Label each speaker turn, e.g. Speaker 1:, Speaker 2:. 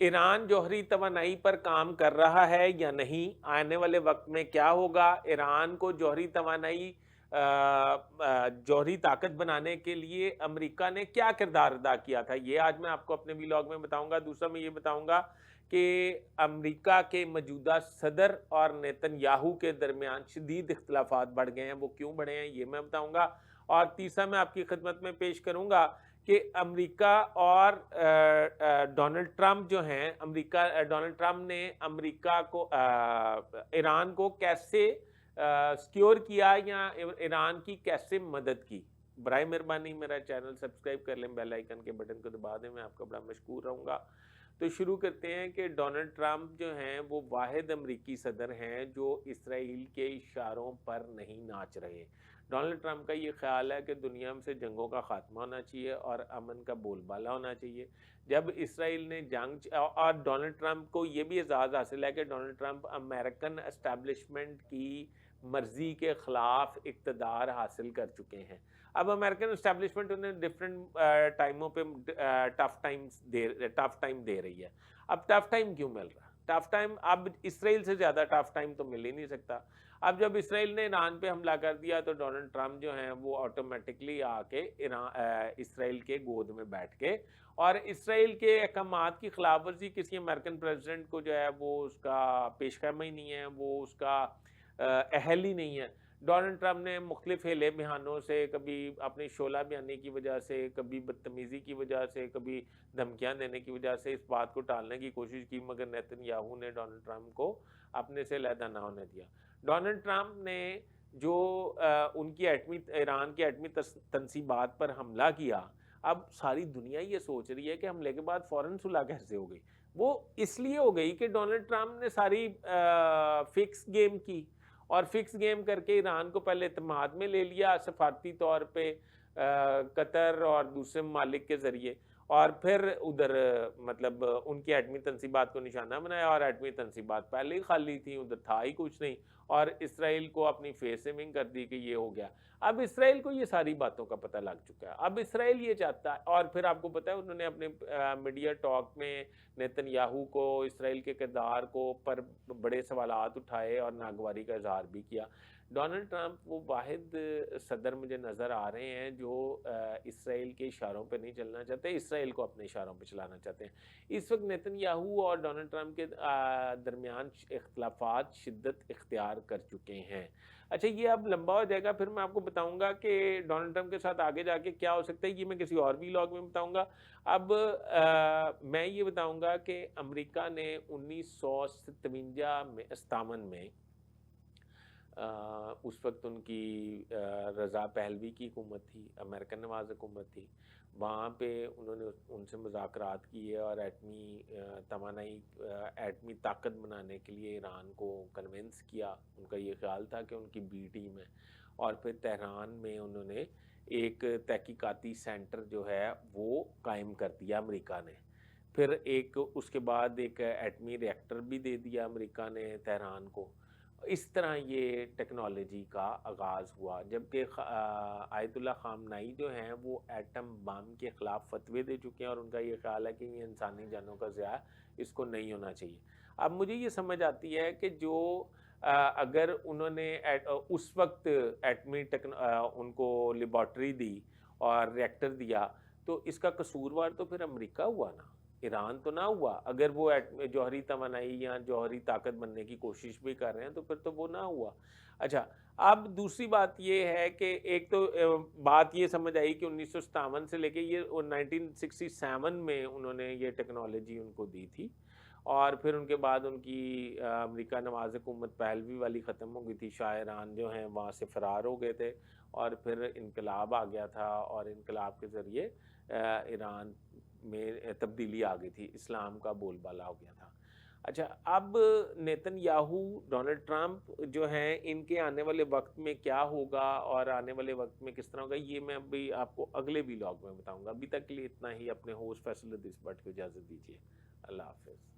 Speaker 1: Iran जौहरी तवानाई पर काम कर रहा है या नहीं? आने वाले वक्त में क्या होगा? ईरान को जौहरी तवानाई जौहरी ताकत बनाने के लिए अमेरिका ने क्या किरदार अदा किया था, ये आज मैं आपको अपने व्लॉग में बताऊंगा। दूसरा मैं ये बताऊंगा कि अमेरिका के मौजूदा सदर और नेतन्याहू के दरमियान शदीद इख्तलाफात बढ़ गए हैं, वो क्यों बढ़े हैं ये मैं बताऊंगा। और तीसरा मैं आपकी खिदमत में पेश करूंगा कि अमेरिका और डोनाल्ड ट्रंप जो हैं, डोनाल्ड ट्रंप ने अमेरिका को ईरान को कैसे सिक्योर किया या ईरान की कैसे मदद की। बराए मेहरबानी मेरा चैनल सब्सक्राइब कर लें, बेल आइकन के बटन को दबा दें, मैं आपका बड़ा मशकूर रहूँगा। तो शुरू करते हैं कि डोनाल्ड ट्रंप जो हैं वो वाहिद अमरीकी सदर हैं जो इसराइल के इशारों पर नहीं नाच रहे। डोनाल्ड ट्रंप का ये ख्याल है कि दुनिया में से जंगों का खात्मा होना चाहिए और अमन का बोलबाला होना चाहिए। जब इसराइल ने और डोनाल्ड ट्रंप को ये भी एजाज़ हासिल है कि डोनाल्ड ट्रंप अमेरिकन एस्टैब्लिशमेंट की मर्जी के खिलाफ इक़्तिदार हासिल कर चुके हैं। अब अमेरिकन एस्टैब्लिशमेंट उन्हें डिफरेंट टाइमों पे टफ टाइम दे रही है। अब टफ टाइम क्यों मिल रहा है? टफ टाइम अब इसराइल से ज़्यादा टफ टाइम तो मिल ही नहीं सकता। अब जब इसराइल ने ईरान पे हमला कर दिया तो डोनाल्ड ट्रंप जो हैं वो ऑटोमेटिकली आके इसराइल के गोद में बैठ के और इसराइल के अहकामात की खिलाफ वर्जी किसी अमेरिकन प्रेसिडेंट को जो है वो उसका पेशकदमी ही नहीं है, वो उसका अहल ही नहीं है। डोनाल्ड ट्रंप ने मुख्तलिफ हीले बहानों से, कभी अपनी शोला बयानी की वजह से, कभी बदतमीज़ी की वजह से, कभी धमकियां देने की वजह से इस बात को टालने की कोशिश की, मगर नेतन्याहू ने डोनाल्ड ट्रंप को अपने से अलहदा ना होने दिया। डोनाल्ड ट्रंप ने जो उनकी ईरान की एटमी तनसीबात पर हमला किया, अब सारी दुनिया ये सोच रही है कि हमले के बाद फ़ौरन सुलह कैसे हो गई। वो इसलिए हो गई कि डोनाल्ड ट्रंप ने सारी फिक्स गेम की और फिक्स गेम करके ईरान को पहले इत्तेमाद में ले लिया सफारती तौर पे कतर और दूसरे ममालिक के ज़रिए, और फिर उधर मतलब उनकी एटमी तनसीबात को निशाना बनाया और एटमी तनसीबात पहले ही खाली थी, उधर था ही कुछ नहीं, और इसराइल को अपनी फेस सेविंग कर दी कि ये हो गया। अब इसराइल को ये सारी बातों का पता लग चुका है। अब इसराइल ये चाहता है, और फिर आपको पता है उन्होंने अपने मीडिया टॉक में नेतन्याहू को, इसराइल के किरदार को पर बड़े सवालात उठाए और नागवारी का इजहार भी किया। डोनाल्ड ट्रंप वो वाहिद सदर मुझे नज़र आ रहे हैं जो इसराइल के इशारों पे नहीं चलना चाहते, इसराइल को अपने इशारों पे चलाना चाहते हैं। इस वक्त नेतन्याहू और डोनाल्ड ट्रंप के दरमियान इख्तलाफात शिद्दत इख्तियार कर चुके हैं। अच्छा, ये अब लंबा हो जाएगा, फिर मैं आपको बताऊंगा कि डोनाल्ड ट्रंप के साथ आगे जाके क्या हो सकता है, ये मैं किसी और भी व्लॉग में बताऊंगा। अब मैं ये बताऊंगा कि अमेरिका ने 1957 में उस वक्त उनकी रज़ा पहलवी की हुकूमत थी, अमेरिकन नवाज़ हुकूमत थी। वहाँ पे उन्होंने उनसे मुज़ाकरात किए और एटमी ताकत बनाने के लिए ईरान को कन्विंस किया। उनका ये ख़्याल था कि उनकी बी टीम है, और फिर तेहरान में उन्होंने एक तहकीकाती सेंटर जो है वो कायम कर दिया अमेरिका ने। फिर उसके बाद एक एटमी रिएक्टर भी दे दिया अमेरिका ने तेहरान को। इस तरह ये टेक्नोलॉजी का आगाज़ हुआ, जबकि आयतुल्लाह ख़ामनाई जो हैं वो एटम बम के ख़िलाफ़ फतवे दे चुके हैं और उनका ये ख़्याल है कि ये इंसानी जानों का ज़िया, इसको नहीं होना चाहिए। अब मुझे ये समझ आती है कि जो अगर उन्होंने उस वक्त उनको लेबॉर्ट्री दी और रिएक्टर दिया, तो इसका कसूरवार तो फिर अमेरिका हुआ ना, ईरान तो ना हुआ। अगर वो जौहरी तवानाई या जौहरी ताकत बनने की कोशिश भी कर रहे हैं तो फिर तो वो ना हुआ। अच्छा, अब दूसरी बात ये है कि एक तो बात ये समझ आई कि 1957 से लेके ये 1967 में उन्होंने ये टेक्नोलॉजी उनको दी थी, और फिर उनके बाद उनकी अमेरिका नवाज़ हुकूमत पहलवी वाली ख़त्म हो गई थी। शाह ईरान जो हैं वहाँ से फ़रार हो गए थे और फिर इनकलाब आ गया था, और इनकलाब के ज़रिए ईरान में तब्दीली आ गई थी, इस्लाम का बोलबाला हो गया था। अच्छा, अब नेतन्याहू, डोनाल्ड ट्रंप जो हैं, इनके आने वाले वक्त में क्या होगा और आने वाले वक्त में किस तरह होगा, ये मैं अभी आपको अगले व्लॉग में बताऊंगा। अभी तक के लिए इतना ही। अपने होस्ट फैसल दिस बट को इजाज़त दीजिए। अल्लाह हाफ़िज़।